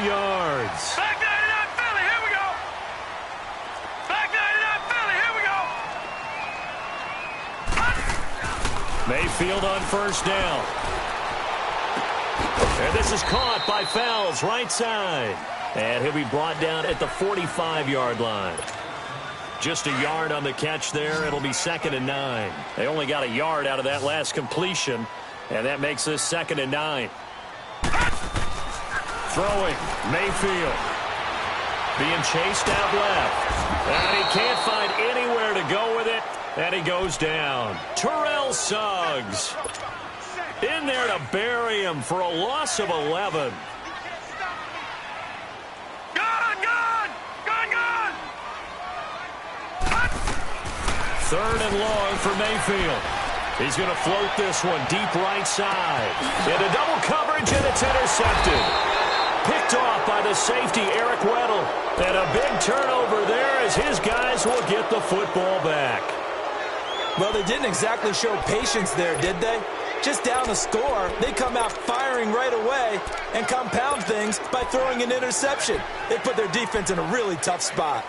yards. Back 99 Philly, here we go. Back 99 Philly, here we go. Mayfield on first down. And this is caught by Fells, right side. And he'll be brought down at the 45-yard line. Just a yard on the catch there. It'll be 2nd and 9. They only got a yard out of that last completion, and that makes this 2nd and 9. Throwing, Mayfield. Being chased out left. And he can't find anywhere to go with it, and he goes down. Terrell Suggs in there to bury him for a loss of 11. Third and long for Mayfield. He's going to float this one deep right side. Into double coverage, and it's intercepted. Picked off by the safety, Eric Weddle. And a big turnover there as his guys will get the football back. Well, they didn't exactly show patience there, did they? Just down the score, they come out firing right away and compound things by throwing an interception. They put their defense in a really tough spot.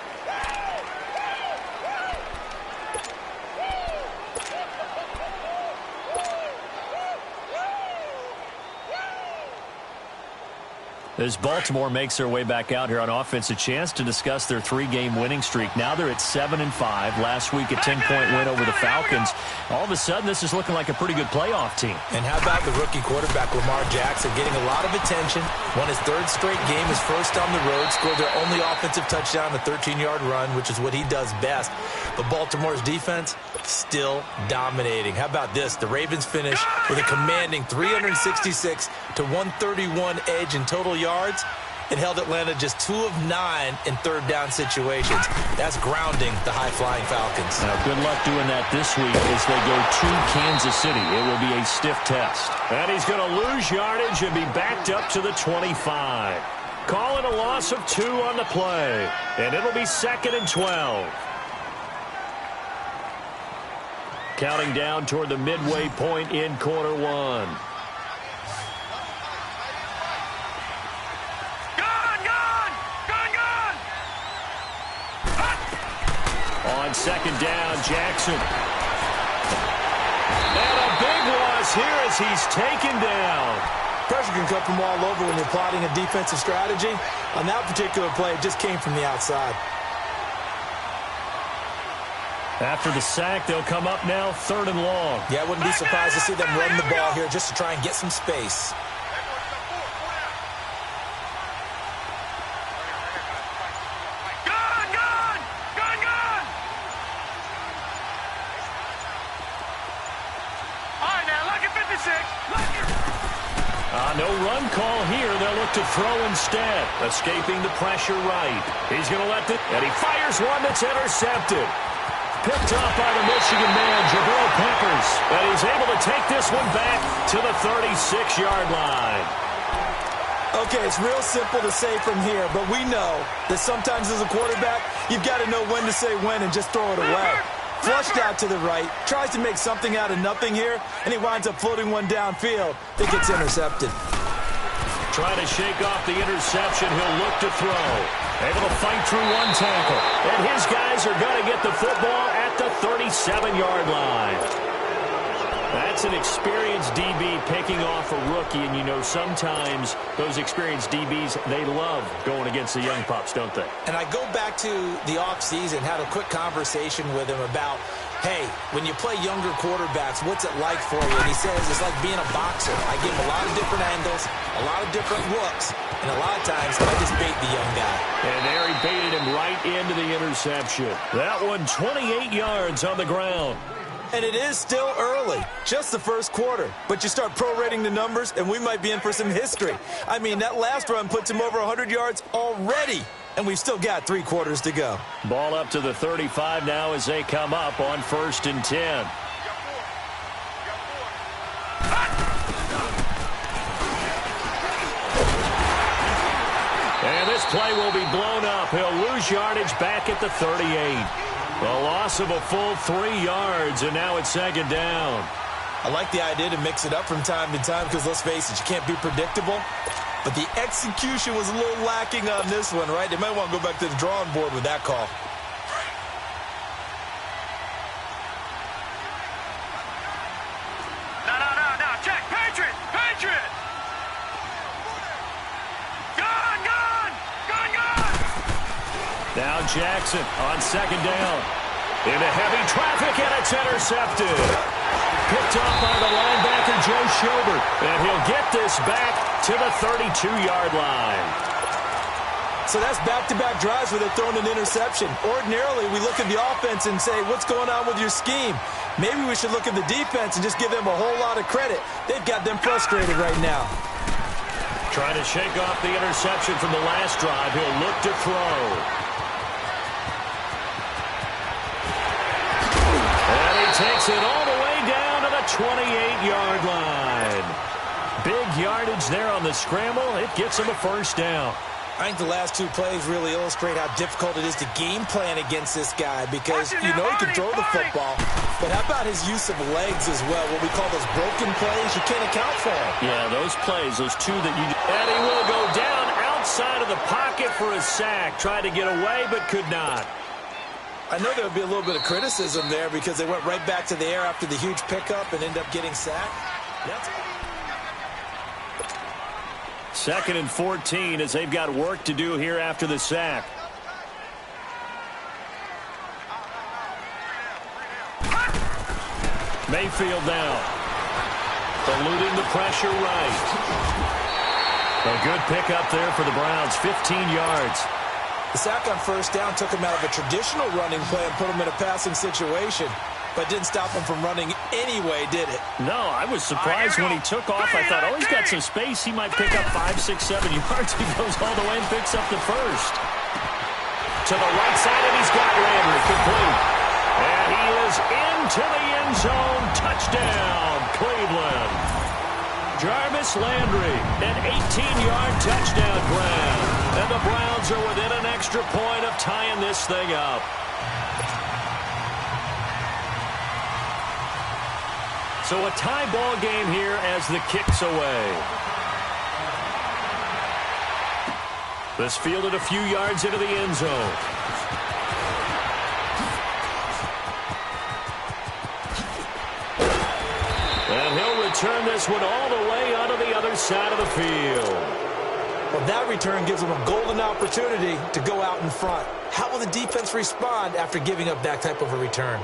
As Baltimore makes their way back out here on offense, a chance to discuss their 3-game winning streak. Now they're at 7-5. Last week a 10-point win over the Falcons. All of a sudden, this is looking like a pretty good playoff team. And how about the rookie quarterback Lamar Jackson getting a lot of attention? Won his 3rd straight game, his first on the road, scored their only offensive touchdown, a 13-yard run, which is what he does best. But Baltimore's defense still dominating. How about this? The Ravens finish with a commanding 366 to 131 edge in total yards and held Atlanta just 2 of 9 in third down situations. That's grounding the high-flying Falcons. Now, good luck doing that this week as they go to Kansas City. It will be a stiff test. And he's going to lose yardage and be backed up to the 25. Calling a loss of 2 on the play. And it'll be 2nd and 12. Counting down toward the midway point in quarter 1. On 2nd down, Jackson. And a big loss here as he's taken down. Pressure can come from all over when you're plotting a defensive strategy. On that particular play, it just came from the outside. After the sack, they'll come up now 3rd and long. Yeah, I wouldn't be surprised to see them run the ball here just to try and get some space. No run call here. They'll look to throw instead. Escaping the pressure right. He's going to let it, and he fires one that's intercepted. Picked up by the Michigan man, Jabril Peppers. And he's able to take this one back to the 36-yard line. Okay, it's real simple to say from here, but we know that sometimes as a quarterback, you've got to know when to say when and just throw it away. Flushed out to the right, tries to make something out of nothing here, and he winds up floating one downfield that gets intercepted. Trying to shake off the interception, he'll look to throw. Able to fight through one tackle. And his guys are going to get the football at the 37-yard line. That's an experienced DB picking off a rookie, and you know sometimes those experienced DBs, they love going against the young pups, don't they? And I go back to the offseason, had a quick conversation with him about, hey, when you play younger quarterbacks, what's it like for you? And he says it's like being a boxer. I give him a lot of different angles, a lot of different looks, and a lot of times I just bait the young guy. And there he baited him right into the interception. That one 28 yards on the ground. And it is still early, just the first quarter. But you start prorating the numbers, and we might be in for some history. I mean, that last run puts him over 100 yards already, and we've still got 3 quarters to go. Ball up to the 35 now as they come up on 1st and 10. And this play will be blown up. He'll lose yardage back at the 38. A loss of a full 3 yards, and now it's 2nd down. I like the idea to mix it up from time to time because, let's face it, you can't be predictable. But the execution was a little lacking on this one, right? They might want to go back to the drawing board with that call. No. Check. Patriot. Gone. Now Jackson on second down. Into heavy traffic, and it's intercepted. Picked off by the linebacker, Joe Schobert. And he'll get this back to the 32-yard line. So that's back-to-back drives where they're throwing an interception. Ordinarily, we look at the offense and say, what's going on with your scheme? Maybe we should look at the defense and just give them a whole lot of credit. They've got them frustrated right now. Trying to shake off the interception from the last drive. He'll look to throw. And he takes it all the way down to the 28-yard line. Big yardage there on the scramble. It gets him a first down. I think the last two plays really illustrate how difficult it is to game plan against this guy because you know he can throw the football, but how about his use of legs as well, what we call those broken plays? You can't account for them. Yeah, those plays, those two that you... And he will go down outside of the pocket for a sack. Tried to get away, but could not. I know there would be a little bit of criticism there because they went right back to the air after the huge pickup and ended up getting sacked. That's... 2nd and 14 as they've got work to do here after the sack. Mayfield now. Eluding the pressure right. A good pickup there for the Browns, 15 yards. The sack on first down took him out of a traditional running play and put him in a passing situation. But didn't stop him from running anyway, did it? No, I was surprised when he took off. I thought, oh, he's got some space. He might pick up 5, 6, 7 yards. He goes all the way and picks up the first. To the right side, and he's got Landry complete. And he is into the end zone. Touchdown, Cleveland. Jarvis Landry, an 18-yard touchdown grab. And the Browns are within an extra point of tying this thing up. So a tie ball game here as the kick's away. This fielded a few yards into the end zone. And he'll return this one all the way onto the other side of the field. Well, that return gives them a golden opportunity to go out in front. How will the defense respond after giving up that type of a return?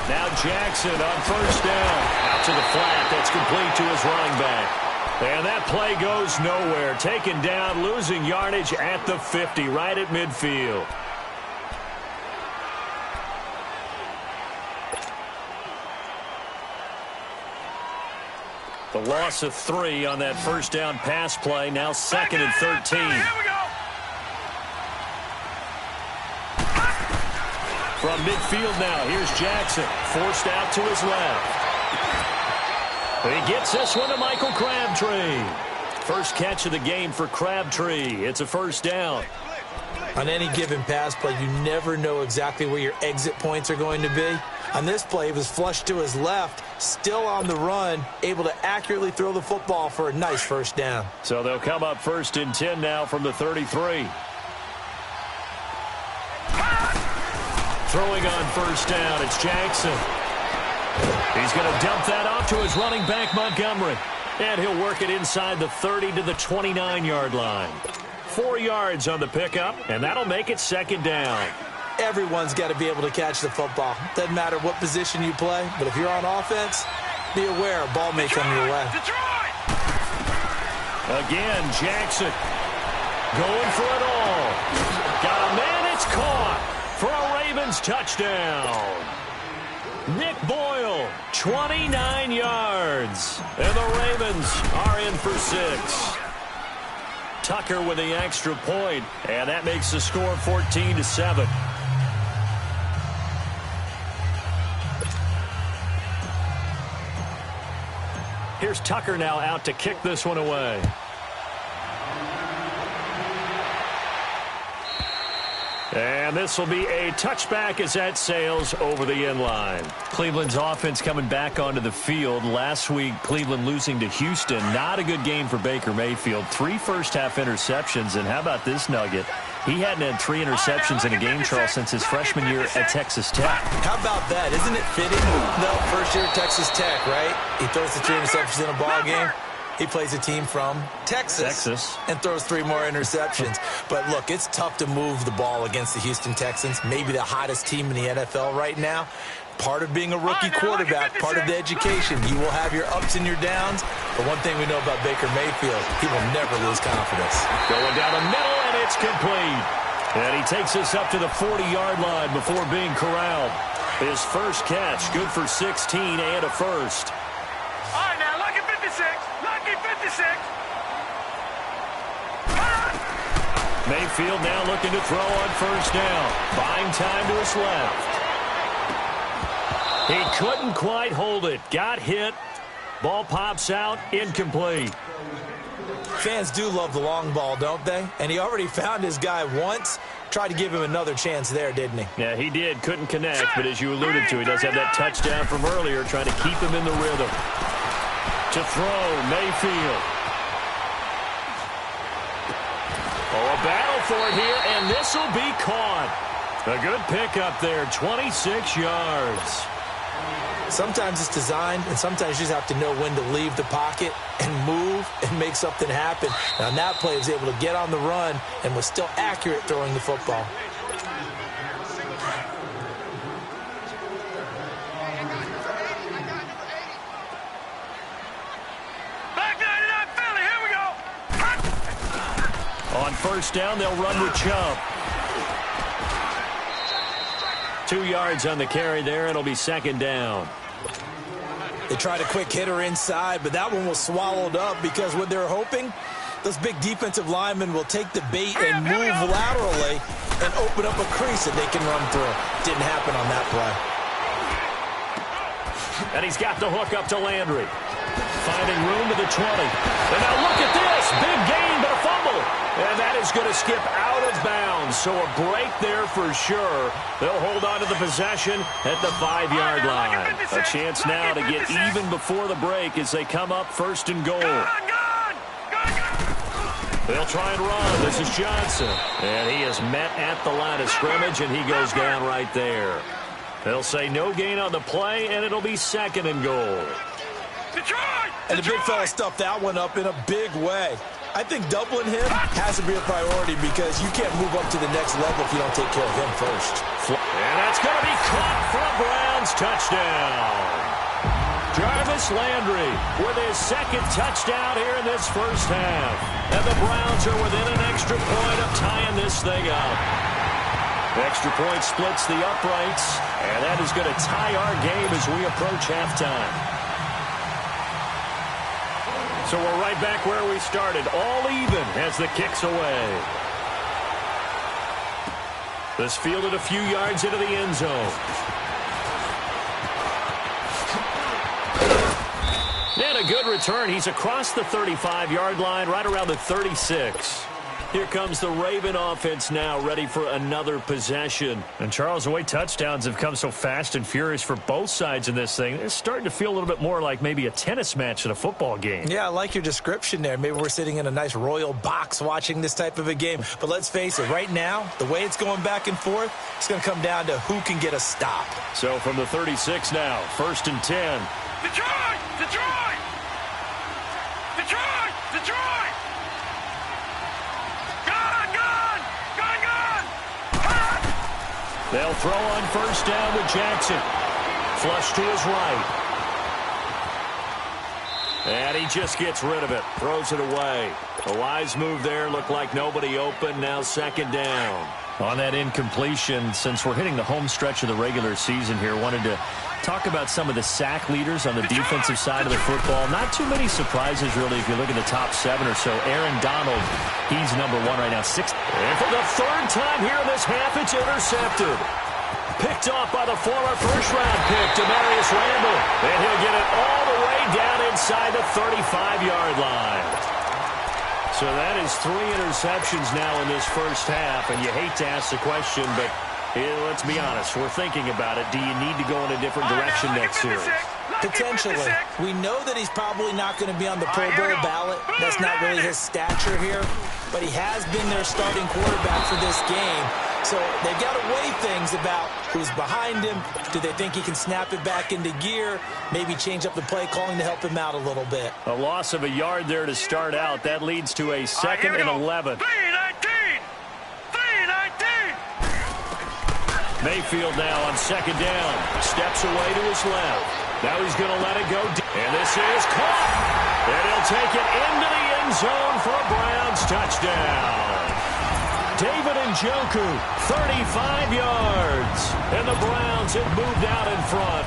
Now Jackson on first down. Out to the flat. That's complete to his running back. And that play goes nowhere. Taken down, losing yardage at the 50, right at midfield. The loss of 3 on that first down pass play. Now 2nd and 13. Here we go. From midfield now, here's Jackson. Forced out to his left. He gets this one to Michael Crabtree. First catch of the game for Crabtree. It's a first down. On any given pass play, you never know exactly where your exit points are going to be. On this play, he was flushed to his left, still on the run, able to accurately throw the football for a nice first down. So they'll come up 1st and 10 now from the 33. Throwing on first down, it's Jackson. He's going to dump that off to his running back, Montgomery. And he'll work it inside the 30 to the 29-yard line. 4 yards on the pickup, and that'll make it 2nd down. Everyone's got to be able to catch the football. Doesn't matter what position you play, but if you're on offense, be aware a ball may come your way. Again, Jackson going for it all. Got a man, it's caught for a Ravens touchdown. Nick Boyle, 29 yards. And the Ravens are in for 6. Tucker with the extra point, and that makes the score 14-7. Here's Tucker now out to kick this one away. And this will be a touchback as that sails over the end line. Cleveland's offense coming back onto the field. Last week, Cleveland losing to Houston. Not a good game for Baker Mayfield. 3 first-half interceptions. And how about this nugget? He hadn't had 3 interceptions in a game, Charles, since his freshman year at Texas Tech. How about that? Isn't it fitting, though? First year at Texas Tech, right? He throws the 3 interceptions in a ball game. He plays a team from Texas and throws 3 more interceptions. But, look, it's tough to move the ball against the Houston Texans, maybe the hottest team in the NFL right now. Part of being a rookie quarterback, part of the education. You will have your ups and your downs. But one thing we know about Baker Mayfield, he will never lose confidence. Going down the middle, and it's complete. And he takes us up to the 40-yard line before being corralled. His first catch, good for 16 and a first. All right, now, lucky 56. Lucky 56. Mayfield now looking to throw on first down. Buying time to his left. He couldn't quite hold it. Got hit. Ball pops out. Incomplete. Fans do love the long ball, don't they? And he already found his guy once. Tried to give him another chance there, didn't he? Yeah, he did. Couldn't connect, but as you alluded to, he does have that touchdown from earlier, trying to keep him in the rhythm. To throw, Mayfield. Oh, a battle for it here, and this will be caught. A good pickup there, 26 yards. Sometimes it's designed, and sometimes you just have to know when to leave the pocket and move and make something happen. Now, on that play, he was able to get on the run and was still accurate throwing the football. Back 99 Philly, here we go. On first down, they'll run with Chubb. 2 yards on the carry there. It'll be second down. They tried a quick hitter inside, but that one was swallowed up because what they're hoping, those big defensive linemen will take the bait and move laterally and open up a crease that they can run through. Didn't happen on that play. And he's got the hook up to Landry. Finding room to the 20. And now look at this. Big gain, but a fumble. And that is going to skip out of bounds. So a break there for sure. They'll hold on to the possession at the 5-yard line. A chance now to get even before the break as they come up first and goal. They'll try and run. This is Johnson. And he is met at the line of scrimmage, and he goes down right there. They'll say no gain on the play, and it'll be second and goal. And the big fella stuffed that one up in a big way. I think doubling him has to be a priority because you can't move up to the next level if you don't take care of him first. And that's going to be caught for a Browns touchdown. Jarvis Landry with his second touchdown here in this first half. And the Browns are within an extra point of tying this thing up. Extra point splits the uprights, and that is going to tie our game as we approach halftime. So we're right back where we started, all even as the kick's away. This fielded a few yards into the end zone. And a good return. He's across the 35-yard line, right around the 36. Here comes the Raven offense now, ready for another possession. And Charles, the way touchdowns have come so fast and furious for both sides in this thing, it's starting to feel a little bit more like maybe a tennis match in a football game. Yeah, I like your description there. Maybe we're sitting in a nice royal box watching this type of a game. But let's face it, right now, the way it's going back and forth, it's going to come down to who can get a stop. So from the 36 now, first and 10. Detroit! Detroit! Detroit! Detroit! They'll throw on first down with Jackson. Flush to his right. And he just gets rid of it. Throws it away. A wise move there. Looked like nobody open. Now second down. On that incompletion, since we're hitting the home stretch of the regular season here, wanted to talk about some of the sack leaders on the defensive side of the football. Not too many surprises, really, if you look at the top 7 or so. Aaron Donald, he's number 1 right now. 6. And for the third time here in this half, it's intercepted. Picked off by the former first-round pick, Demarius Randall. And he'll get it all the way down inside the 35-yard line. So that is 3 interceptions now in this first half, and you hate to ask the question, but let's be honest. We're thinking about it. Do you need to go in a different direction next series? Potentially. We know that he's probably not going to be on the Pro Bowl ballot. That's not really his stature here, but he has been their starting quarterback for this game. So they've got to weigh things about who's behind him. Do they think he can snap it back into gear? Maybe change up the play calling to help him out a little bit. A loss of a yard there to start out. That leads to a 2nd and 11. 3-19! 3-19! Mayfield now on 2nd down. Steps away to his left. Now he's going to let it go. And this is caught. And he'll take it into the end zone for a Browns touchdown. David Njoku, 35 yards. And the Browns have moved out in front.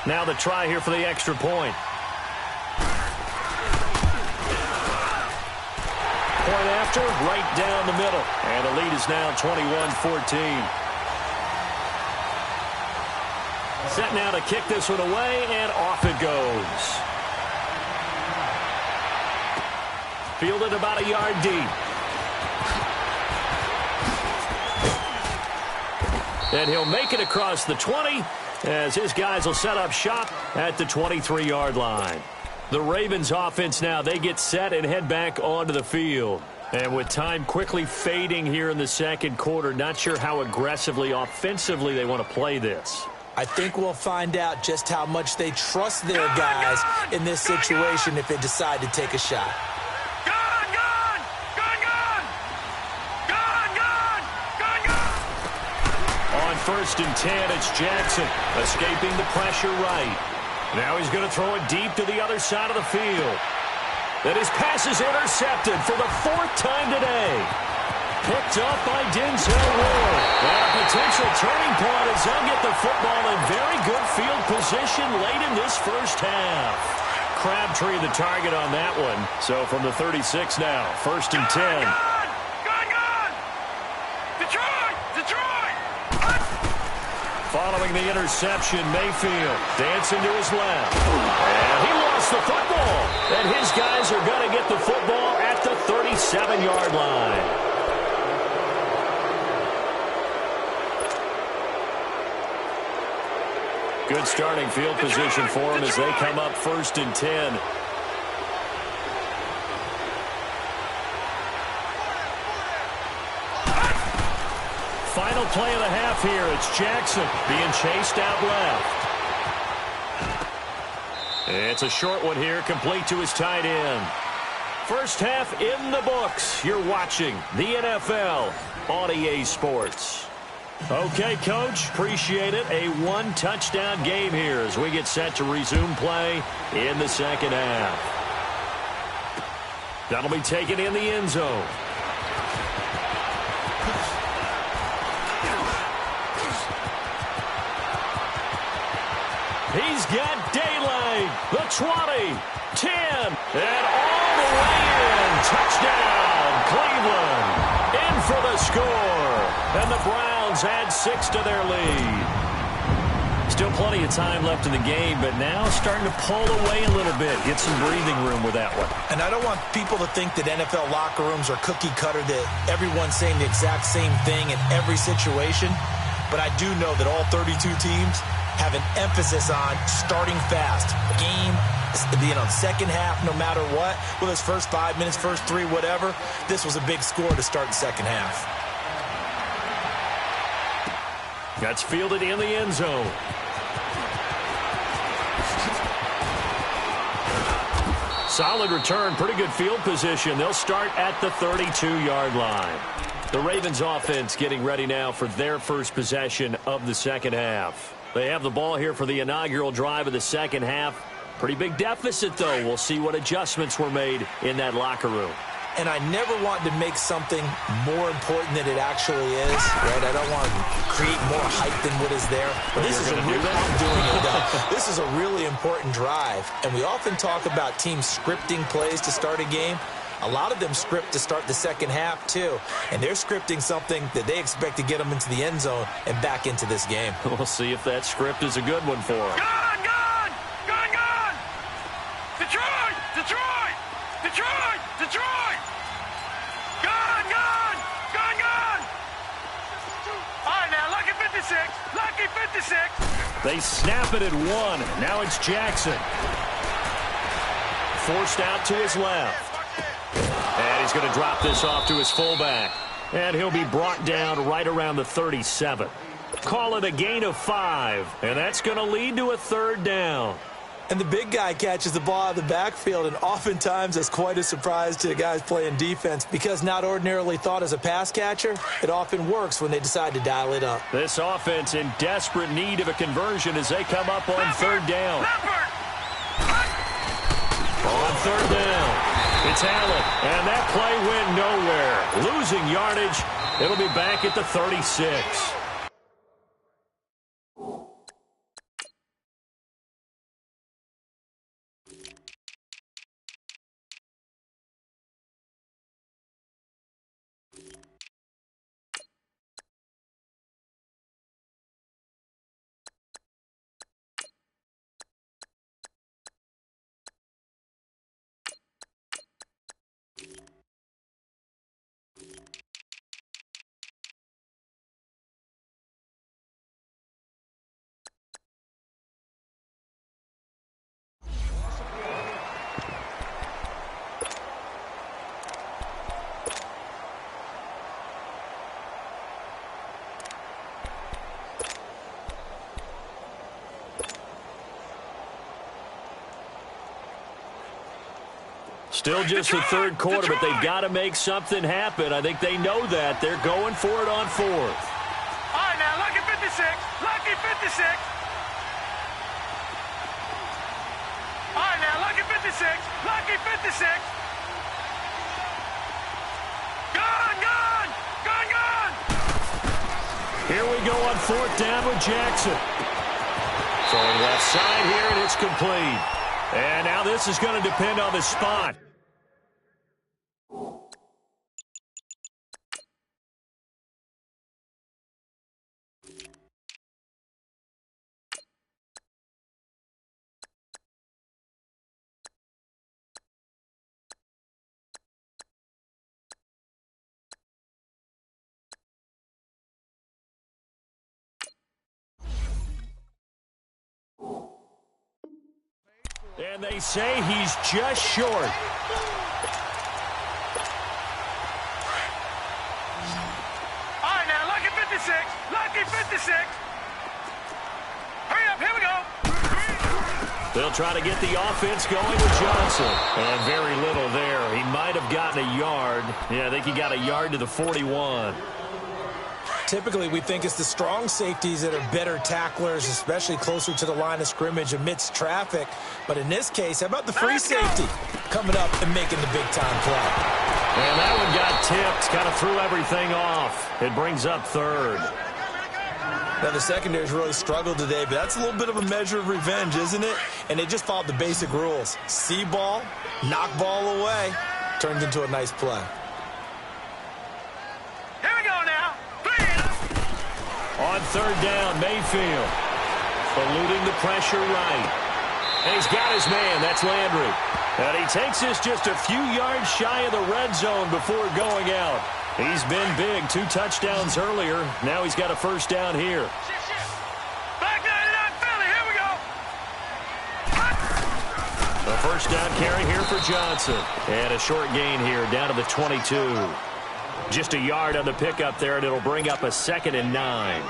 Now the try here for the extra point. Point after, right down the middle. And the lead is now 21-14. Set now to kick this one away, and off it goes. Fielded about a yard deep. And he'll make it across the 20 as his guys will set up shop at the 23-yard line. The Ravens offense now, they get set and head back onto the field. And with time quickly fading here in the second quarter, not sure how aggressively, offensively they want to play this. I think we'll find out just how much they trust their guys in this situation if they decide to take a shot. On 1st and 10, it's Jackson escaping the pressure right. Now he's going to throw it deep to the other side of the field. And his pass is intercepted for the 4th time today. Picked up by Denzel Ward. And a potential turning point as they'll get the football in very good field position late in this first half. Crabtree the target on that one. So from the 36 now, 1st and 10. Following the interception, Mayfield dancing to his left. And he lost the football. And his guys are going to get the football at the 37-yard line. Good starting field position for them as they come up 1st and 10. Final play of the half here. It's Jackson being chased out left. It's a short one here, complete to his tight end. First half in the books. You're watching the NFL on EA Sports. Okay, Coach, appreciate it. A 1-touchdown game here as we get set to resume play in the second half. That'll be taken in the end zone. He's got daylight. The 20, 10, and all the way in. Touchdown, Cleveland. In for the score. And the Browns add 6 to their lead. Still plenty of time left in the game, but now starting to pull away a little bit. Get some breathing room with that one. And I don't want people to think that NFL locker rooms are cookie cutter, that everyone's saying the exact same thing in every situation. But I do know that all 32 teams have an emphasis on starting fast. Game, second half, no matter what. Well, his first 5 minutes, first 3, whatever. This was a big score to start the second half. That's fielded in the end zone. Solid return, pretty good field position. They'll start at the 32-yard line. The Ravens offense getting ready now for their first possession of the second half. They have the ball here for the inaugural drive of the second half. Pretty big deficit, though. We'll see what adjustments were made in that locker room. And I never want to make something more important than it actually is, right? I don't want to create more hype than what is there. But this is This is a really important drive. And we often talk about teams scripting plays to start a game. A lot of them script to start the second half, too. And they're scripting something that they expect to get them into the end zone and back into this game. We'll see if that script is a good one for them. Gone, gone! Gone, gone! Detroit! Detroit! Detroit! Detroit! Gone, gone! Gone, gone! All right, now, lucky 56. Lucky 56. They snap it at 1. Now it's Jackson. Forced out to his left. And he's going to drop this off to his fullback. And he'll be brought down right around the 37. Call it a gain of 5. And that's going to lead to a third down. And the big guy catches the ball out of the backfield, and oftentimes that's quite a surprise to the guys playing defense because not ordinarily thought as a pass catcher, it often works when they decide to dial it up. This offense in desperate need of a conversion as they come up on third down. On third down, it's Allen, and that play went nowhere. Losing yardage, it'll be back at the 36. Still just the third quarter, but they've got to make something happen. I think they know that. They're going for it on fourth. All right, now, lucky 56. Lucky 56. All right, now, lucky 56. Lucky 56. Gone, gone. Gone, gone. Here we go on fourth down with Jackson. Throwing left side here, and it's complete. And now this is going to depend on the spot. And they say he's just short. All right, now, lucky 56. Lucky 56. Hurry up, here we go. They'll try to get the offense going with Johnson. And very little there. He might have gotten a yard. Yeah, I think he got a yard to the 41. Typically, we think it's the strong safeties that are better tacklers, especially closer to the line of scrimmage amidst traffic. But in this case, how about the free safety coming up and making the big-time play? And that one got tipped, kind of threw everything off. It brings up third. Now, the secondary's really struggled today, but that's a little bit of a measure of revenge, isn't it? And they just followed the basic rules. See ball, knock ball away, turns into a nice play. Here we go now. On third down, Mayfield. Eluding the pressure right. And he's got his man. That's Landry. And he takes this just a few yards shy of the red zone before going out. He's been big. 2 touchdowns earlier. Now he's got a first down here. Back 99 Philly. Here we go. A first down carry here for Johnson. And a short gain here down to the 22. Just a yard on the pickup there, and it'll bring up a 2nd and 9.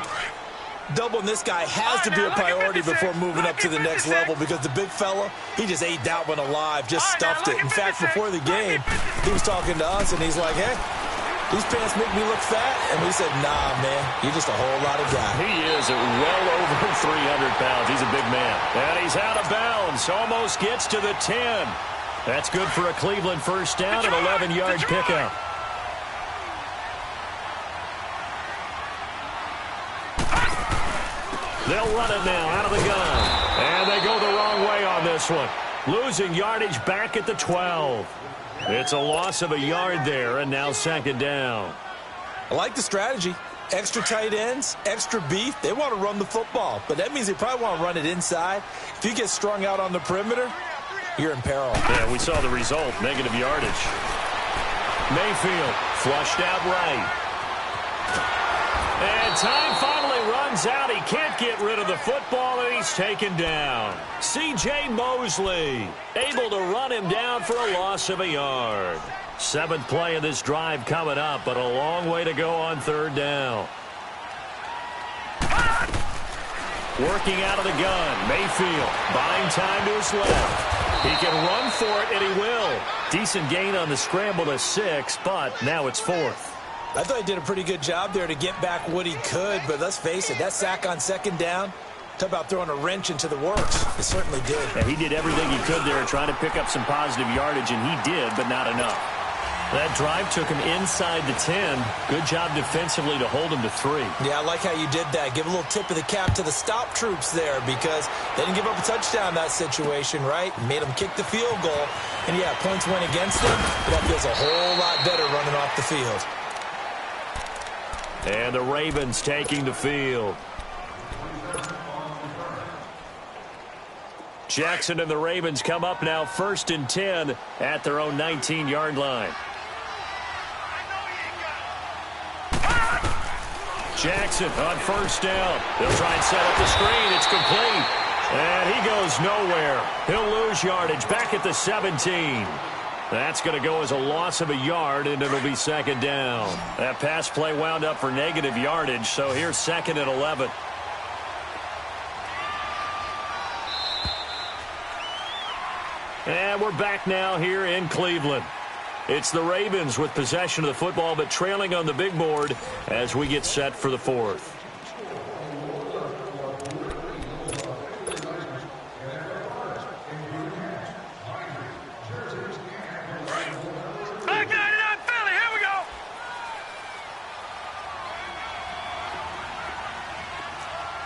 Doubling this guy has to be a priority before moving up to the next level because the big fella, he just ate that one alive, just stuffed it. In fact, before the game, he was talking to us, and he's like, hey, these pants make me look fat. And we said, nah, man, you're just a whole lot of guy. He is at well over 300 pounds. He's a big man. And he's out of bounds. Almost gets to the 10. That's good for a Cleveland first down, an 11-yard pickup. They'll run it now out of the gun. And they go the wrong way on this one. Losing yardage back at the 12. It's a loss of a yard there, and now second down. I like the strategy. Extra tight ends, extra beef. They want to run the football, but that means they probably want to run it inside. If you get strung out on the perimeter, you're in peril. Yeah, we saw the result, negative yardage. Mayfield flushed out right. And time finally runs out. He can't get rid of the football, and he's taken down. C.J. Mosley able to run him down for a loss of a yard. Seventh play of this drive coming up, but a long way to go on third down. Working out of the gun, Mayfield buying time to his left. He can run for it, and he will. Decent gain on the scramble to 6, but now it's fourth. I thought he did a pretty good job there to get back what he could, but let's face it, that sack on second down, talk about throwing a wrench into the works. It certainly did. Yeah, he did everything he could there trying to pick up some positive yardage, and he did, but not enough. That drive took him inside the 10. Good job defensively to hold him to 3. Yeah, I like how you did that. Give a little tip of the cap to the stop troops there because they didn't give up a touchdown in that situation, right? Made them kick the field goal. And, yeah, points went against them, but that feels a whole lot better running off the field. And the Ravens taking the field. Jackson and the Ravens come up now 1st and 10 at their own 19-yard line. Jackson on first down. They'll try and set up the screen. It's complete. And he goes nowhere. He'll lose yardage back at the 17. That's going to go as a loss of a yard, and it'll be second down. That pass play wound up for negative yardage, so here's second and 11. And we're back now here in Cleveland. It's the Ravens with possession of the football, but trailing on the big board as we get set for the fourth. Back 99 Philly, here we go.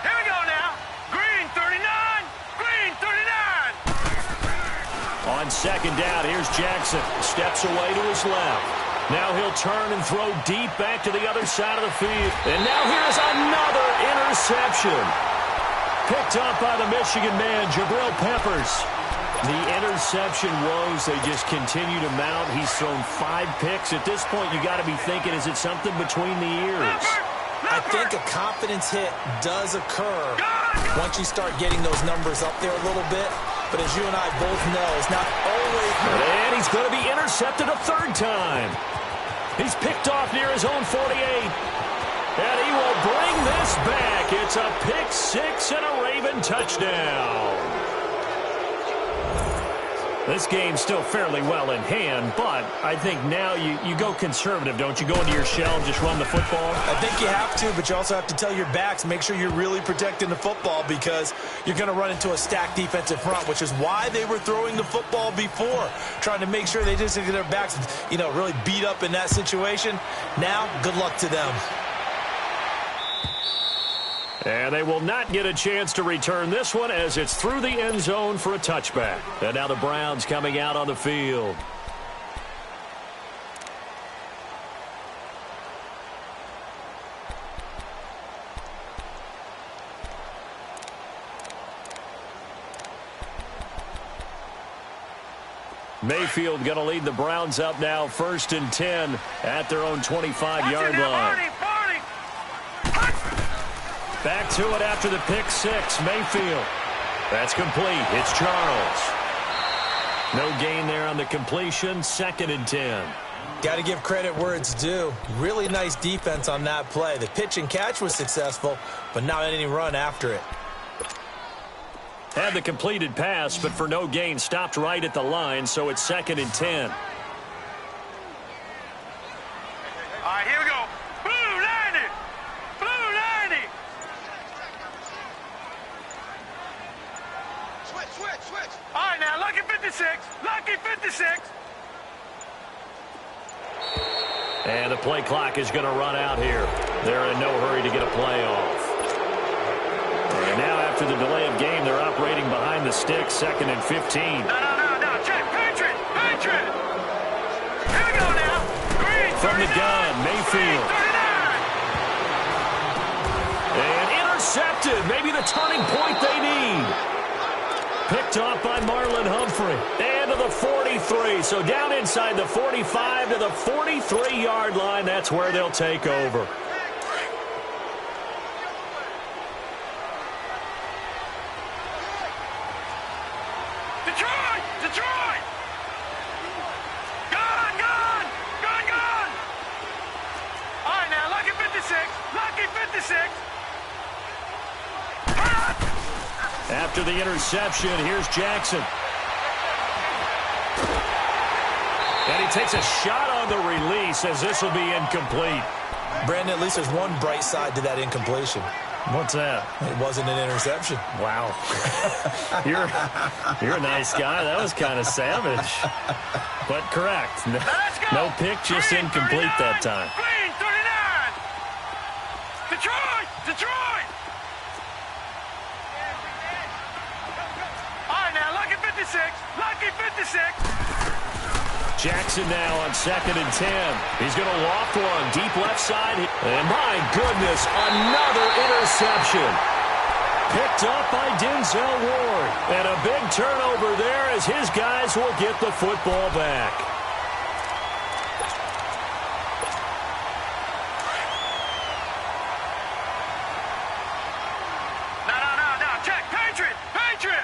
Here we go now. Green 39, green 39. On second down, here's Jackson. Steps away to his left. Now he'll turn and throw deep back to the other side of the field. And now here's another interception. Picked up by the Michigan man, Jabril Peppers. The interception woes, they just continue to mount. He's thrown 5 picks. At this point, you got to be thinking, is it something between the ears? I think a confidence hit does occur once you start getting those numbers up there a little bit. But as you and I both know, it's not always... And he's going to be intercepted a third time. He's picked off near his own 48. And he will bring this back. It's a pick 6 and a Raven touchdown. This game's still fairly well in hand, but I think now you go conservative, don't you? Go into your shell and just run the football? I think you have to, but you also have to tell your backs, make sure you're really protecting the football because you're going to run into a stacked defensive front, which is why they were throwing the football before, trying to make sure they didn't get their backs, really beat up in that situation. Now, good luck to them. And they will not get a chance to return this one as it's through the end zone for a touchback. And now the Browns coming out on the field. Mayfield going to lead the Browns up now 1st and 10 at their own 25-yard line. Back to it after the pick 6. Mayfield. That's complete. It's Charles. No gain there on the completion. 2nd and 10. Got to give credit where it's due. Really nice defense on that play. The pitch and catch was successful, but not any run after it. Had the completed pass, but for no gain, stopped right at the line, so it's 2nd and 10. All right, here we go. Blue 90. Blue 90. Switch. All right, now, lucky 56. Lucky 56. And the play clock is going to run out here. They're in no hurry to get a play off. And now after the delay of game, they're operating behind the sticks, 2nd and 15. No. Check. Patriot. from the gun, Mayfield. And intercepted. Maybe the turning point they need. Picked off by Marlon Humphrey. And to the 43. So down inside the 45 to the 43-yard line. That's where they'll take over. Detroit! Detroit! Gone! Gone! Gone! Gone! All right, now, lucky 56. Lucky 56. After the interception, here's Jackson. And he takes a shot on the release as this will be incomplete. Brandon, at least there's one bright side to that incompletion. What's that? It wasn't an interception. Wow. You're a nice guy. That was kind of savage. But correct. No pick, just incomplete that time. Green, 39. Detroit! Detroit! All right, now, lucky 56. Lucky 56. Jackson now on 2nd and 10. He's going to loft one deep left side. And my goodness, another interception. Picked up by Denzel Ward. And a big turnover there as his guys will get the football back. No. Check. Patriot. Patriot.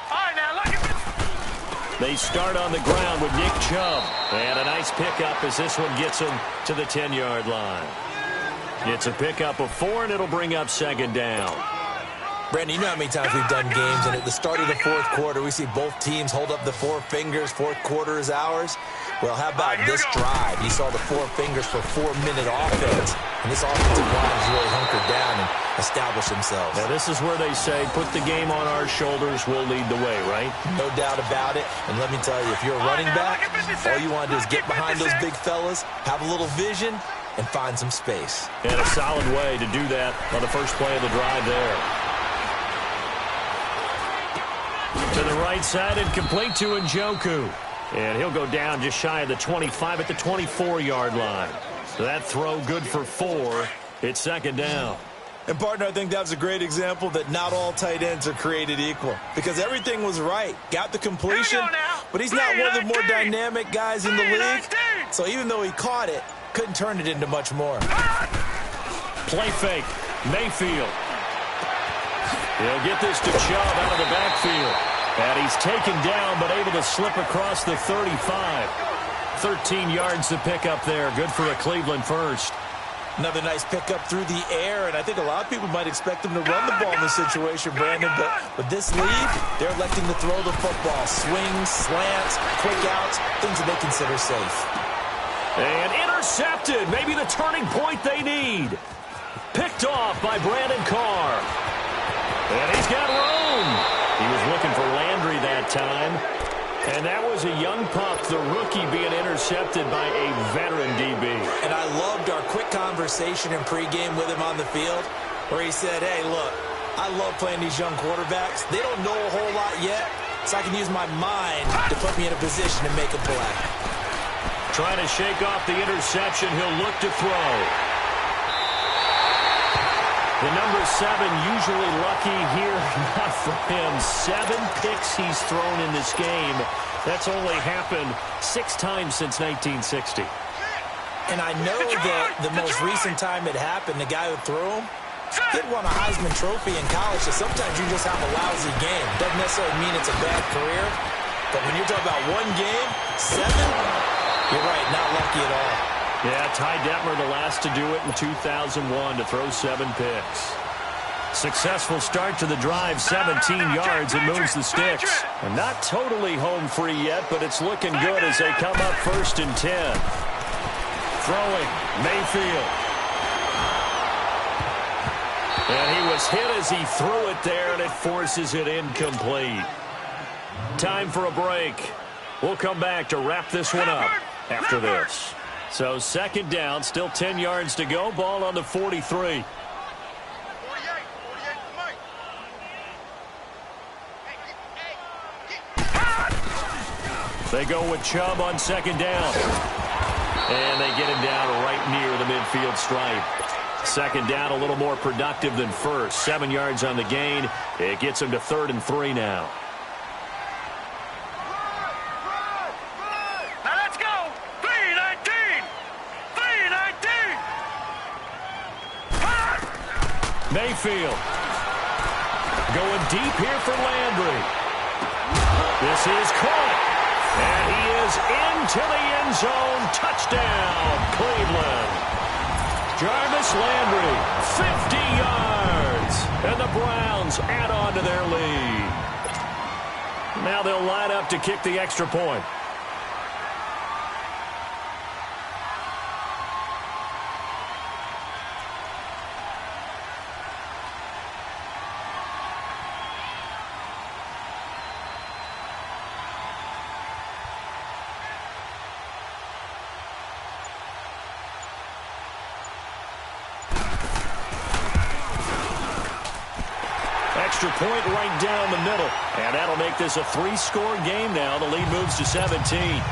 All right, now, lucky 56. They start on the ground with Nick Chubb. And a nice pickup as this one gets him to the 10-yard line. It's a pickup of 4, and it'll bring up 2nd down. Brandon, you know how many times we've done games, and at the start of the 4th quarter, we see both teams hold up the 4 fingers, 4th quarter is ours. Well, how about this drive? You saw the 4 fingers for 4-minute offense, and this offensive line has really hunkered down and established themselves. Now, this is where they say, put the game on our shoulders, we'll lead the way, right? No doubt about it. And let me tell you, if you're a running back, all you want to do is get behind those big fellas, have a little vision, and find some space. And a solid way to do that on the first play of the drive there. To the right side and complete to Njoku. And he'll go down just shy of the 25 at the 24-yard line. So that throw good for 4. It's 2nd down. And, partner, I think that was a great example that not all tight ends are created equal. Because everything was right. Got the completion, but he's not one of the more dynamic guys in the league. So even though he caught it, couldn't turn it into much more. Play fake. Mayfield. He'll get this to Chubb out of the backfield. And he's taken down, but able to slip across the 35. 13 yards to pick up there. Good for a Cleveland first. Another nice pickup through the air, and I think a lot of people might expect him to run the ball in this situation, Brandon, but with this lead, they're electing to throw the football. Swings, slants, quick outs, things that they consider safe. And intercepted. Maybe the turning point they need. Picked off by Brandon Carr. And he's got room. He was looking for Landry that time. And that was a young pup, the rookie, being intercepted by a veteran DB. And I loved our quick conversation in pregame with him on the field where he said, hey, look, I love playing these young quarterbacks. They don't know a whole lot yet, so I can use my mind to put me in a position to make a play. Trying to shake off the interception. He'll look to throw. The number 7 usually lucky here, not for him. 7 picks he's thrown in this game. That's only happened 6 times since 1960. And I know that the most recent time it happened, the guy who threw him, he'd won a Heisman Trophy in college, so sometimes you just have a lousy game. Doesn't necessarily mean it's a bad career, but when you're talking about one game, 7, you're right, not lucky at all. Yeah, Ty Detmer, the last to do it in 2001, to throw 7 picks. Successful start to the drive, 17 yards, and moves the sticks. And not totally home free yet, but it's looking good as they come up 1st and 10. Throwing, Mayfield. And he was hit as he threw it there, and it forces it incomplete. Time for a break. We'll come back to wrap this one up after this. So 2nd down, still 10 yards to go. Ball on the 43. They go with Chubb on 2nd down. And they get him down right near the midfield stripe. Second down, a little more productive than first. 7 yards on the gain. It gets him to 3rd and 3 now. Now let's go. 3-19. 3-19. Mayfield. Going deep here for Landry. This is caught. And he is into the end zone. Touchdown, Cleveland. Jarvis Landry, 50 yards. And the Browns add on to their lead. Now they'll line up to kick the extra point. Extra point right down the middle. And that'll make this a 3-score game now. The lead moves to 17.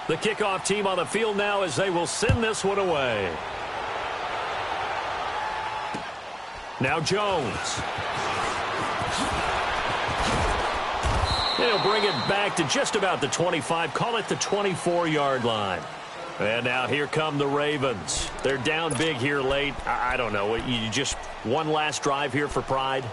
The kickoff team on the field now as they will send this one away. Now Jones. He'll bring it back to just about the 25, call it the 24-yard line. And now here come the Ravens. They're down big here late. I don't know. You just one last drive here for pride?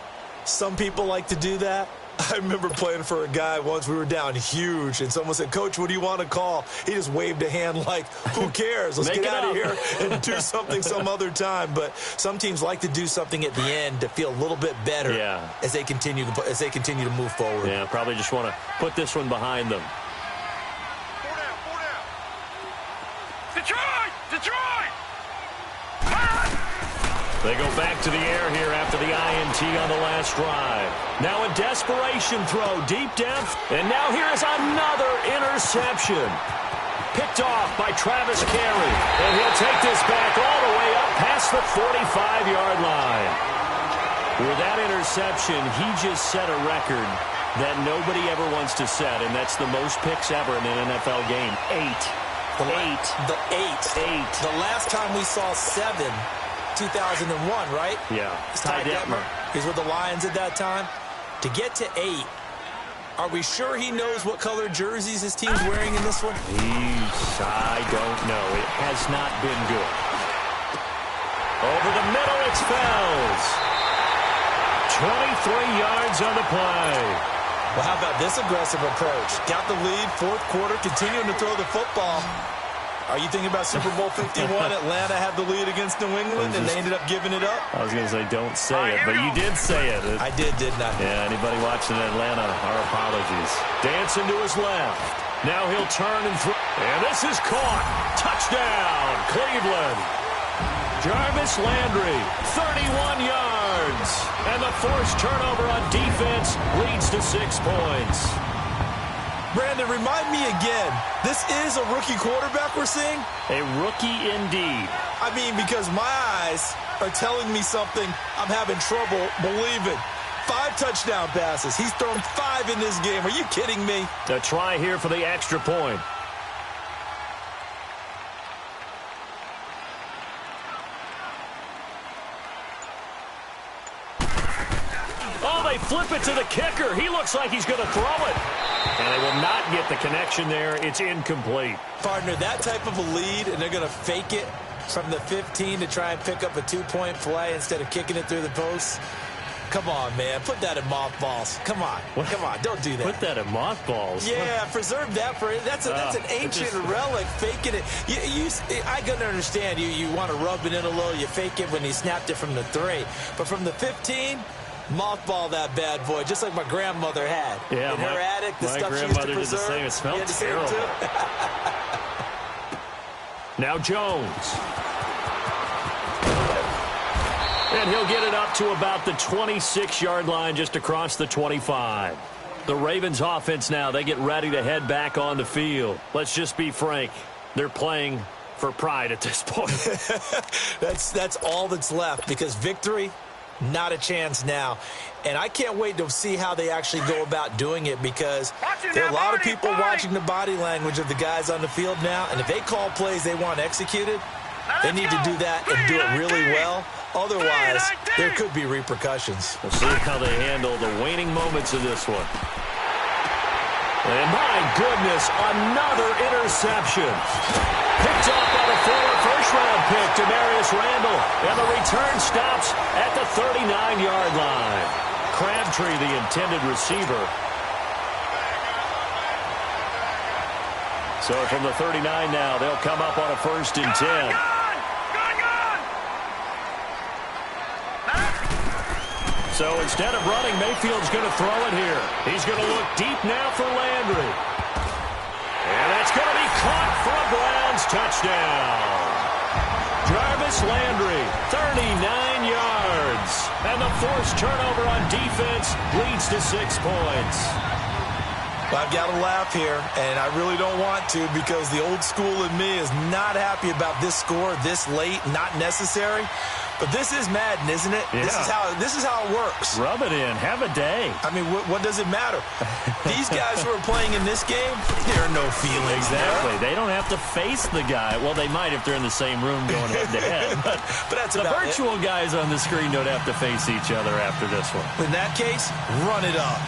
Some people like to do that. I remember playing for a guy once. We were down huge, and someone said, "Coach, what do you want to call?" He just waved a hand like, who cares? Let's get out of here and do something some other time. But some teams like to do something at the end to feel a little bit better as they continue to move forward. Yeah, probably just want to put this one behind them. 4 down. Detroit! Detroit! They go back to the air here after the INT on the last drive. Now a desperation throw deep down. And now here is another interception. Picked off by Travis Carey. And he'll take this back all the way up past the 45-yard line. With that interception, he just set a record that nobody ever wants to set, and that's the most picks ever in an NFL game. 8. The last time we saw 7, 2001, right? Yeah. It's Ty Detmer. He's with the Lions at that time. To get to 8, are we sure he knows what color jerseys his team's wearing in this one? I don't know. It has not been good. Over the middle, it's Fells. 23 yards on the play. Well, how about this aggressive approach? Got the lead, 4th quarter, continuing to throw the football. Are you thinking about Super Bowl 51? Atlanta had the lead against New England, and they ended up giving it up? I was going to say, don't say it, but you did say it. I did, didn't I? Yeah, anybody watching Atlanta, our apologies. Dancing to his left. Now he'll turn and throw. And this is caught. Touchdown, Cleveland. Jarvis Landry, 31 yards. And the forced turnover on defense leads to 6 points. Brandon, remind me again, this is a rookie quarterback we're seeing? A rookie indeed. I mean, because my eyes are telling me something I'm having trouble believing. 5 touchdown passes. He's thrown 5 in this game. Are you kidding me? A try here for the extra point. Oh, they flip it to the kicker. He looks like he's going to throw it. And they will not get the connection there. It's incomplete. Partner, that type of a lead, and they're going to fake it from the 15 to try and pick up a 2-point play instead of kicking it through the posts. Come on, man. Put that in mothballs. Come on. What? Come on. Don't do that. Put that in mothballs. Yeah, preserve that for it. That's an ancient relic. Faking it. I can understand you want to rub it in a little. You fake it when he snapped it from the 3. But from the 15, mothball that bad boy, just like my grandmother had. Yeah, in her attic, the stuff she used to preserve. Did the same. It smelled terrible. Now Jones. And he'll get it up to about the 26-yard line, just across the 25. The Ravens offense now, they get ready to head back on the field. Let's just be frank. They're playing for pride at this point. That's all that's left, because victory, not a chance now. And I can't wait to see how they actually go about doing it, because there are a lot of people watching the body language of the guys on the field now, and if they call plays they want executed, they need to do that and do it really well. Otherwise, there could be repercussions. We'll see how they handle the waning moments of this one. And my goodness, another interception. Picked off by the former first-round pick, Demarius Randall. And the return stops at the 39-yard line. Crabtree, the intended receiver. So from the 39 now, they'll come up on a 1st and 10. So instead of running, Mayfield's going to throw it here. He's going to look deep now for Landry. And that's going to be caught for a Browns touchdown. Jarvis Landry, 39 yards. And the forced turnover on defense leads to 6 points. I've got to laugh here, and I really don't want to, because the old school in me is not happy about this score this late, not necessary. But this is Madden, isn't it? Yeah. This is how it works. Rub it in. Have a day. I mean, what does it matter? These guys who are playing in this game, there are no feelings. Exactly. There. They don't have to face the guy. Well, they might if they're in the same room going head-to-head. But that's the about virtual guys on the screen don't have to face each other after this one. In that case, run it up.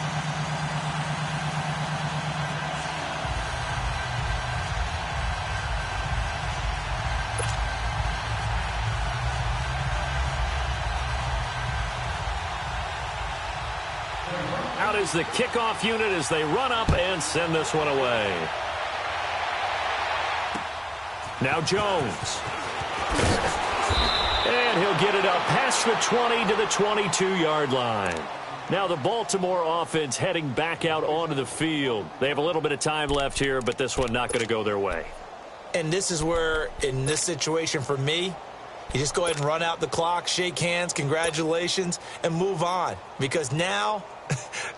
Out is the kickoff unit as they run up and send this one away. Now Jones. And he'll get it up past the 20 to the 22-yard line. Now the Baltimore offense heading back out onto the field. They have a little bit of time left here, but this one not going to go their way. And this is where, in this situation for me, you just go ahead and run out the clock, shake hands, congratulations, and move on. Because now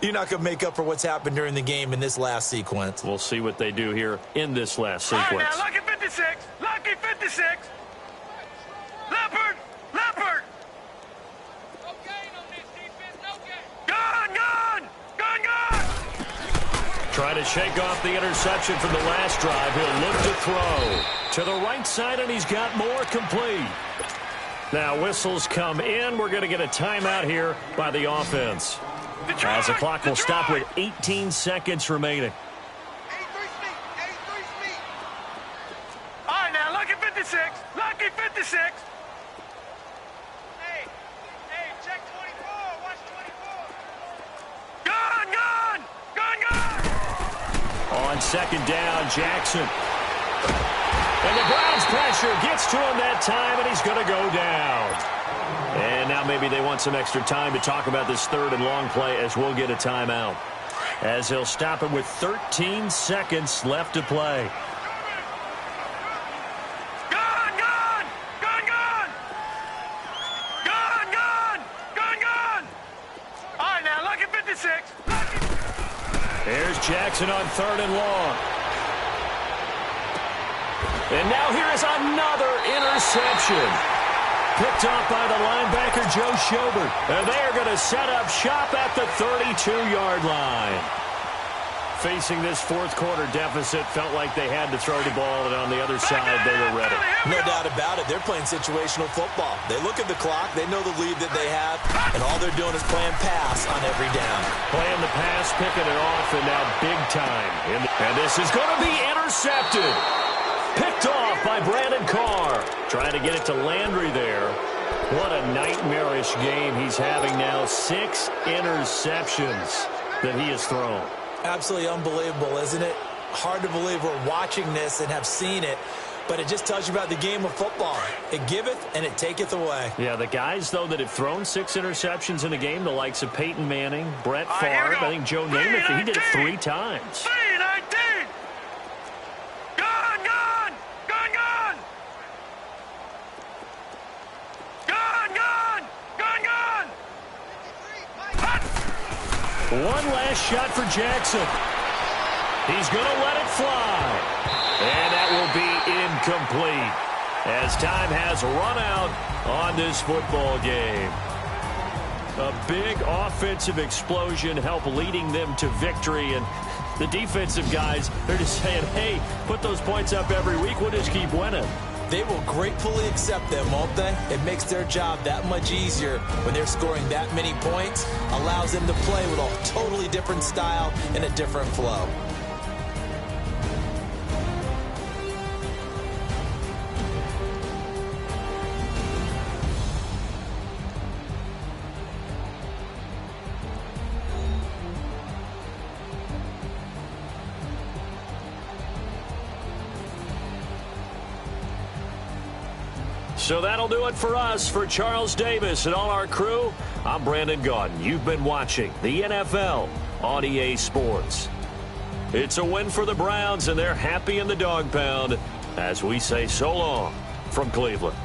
you're not going to make up for what's happened during the game in this last sequence. We'll see what they do here in this last sequence. All right, now, lucky 56. Lucky 56. Leopard. Leopard. No gain on this defense. No gain. Gun, gun. Gun, gun. Trying to shake off the interception from the last drive. He'll look to throw to the right side, and he's got more complete. Now whistles come in. We're going to get a timeout here by the offense. As the clock will stop with 18 seconds remaining. All right, now, lucky 56. Lucky 56. Hey, check 24. Watch 24. Gun, gun. Gun, gun. On second down, Jackson. And the Browns pressure gets to him that time, and he's going to go down. And now maybe they want some extra time to talk about this 3rd and long play, as we'll get a timeout. As he'll stop it with 13 seconds left to play. Gun, gun. Gun, gun. Gun, gun. Gun, gun. All right, now, lucky 56. Here's Jackson on 3rd and long. And now here is another interception. Picked off by the linebacker, Joe Schobert. And they are going to set up shop at the 32-yard line. Facing this 4th quarter deficit, felt like they had to throw the ball, and on the other side, they were ready. No doubt about it. They're playing situational football. They look at the clock. They know the lead that they have, and all they're doing is playing pass on every down. Playing the pass, picking it off, and now big time. And this is going to be intercepted. Picked off by Brandon Carr. Trying to get it to Landry there. What a nightmarish game he's having now. 6 interceptions that he has thrown. Absolutely unbelievable, isn't it? Hard to believe we're watching this and have seen it, but it just tells you about the game of football. It giveth and it taketh away. Yeah, the guys, though, that have thrown 6 interceptions in a game, the likes of Peyton Manning, Brett Favre, I think Joe Namath, he did it 3 times. 3-19. Gun, gun. Gun, gun. Gun, gun. Gun, gun. One last shot for Jackson. He's going to let it fly. And that will be incomplete. as time has run out on this football game. A big offensive explosion helped leading them to victory, and the defensive guys, they're just saying, hey, put those points up every week, we'll just keep winning. They will gratefully accept them, won't they? It makes their job that much easier when they're scoring that many points, allows them to play with a totally different style and a different flow. So that'll do it for us. For Charles Davis and all our crew, I'm Brandon Gaudin. You've been watching the NFL on EA Sports. It's a win for the Browns, and they're happy in the dog pound as we say so long from Cleveland.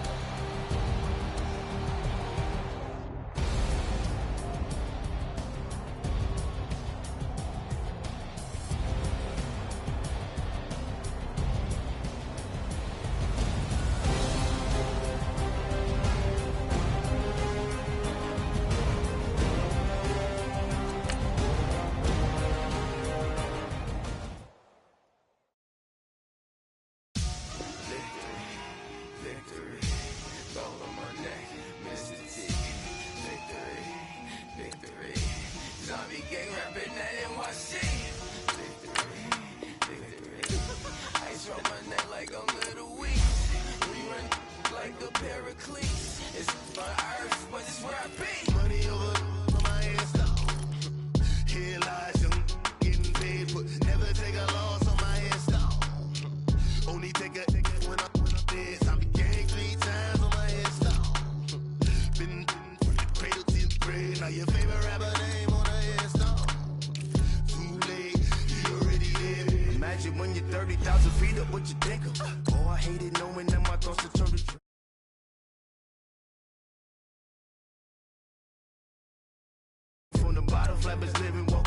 When you're 30,000 feet up, what you think of? Oh, I hate it knowing that my thoughts are turned to from the bottom, flappers living.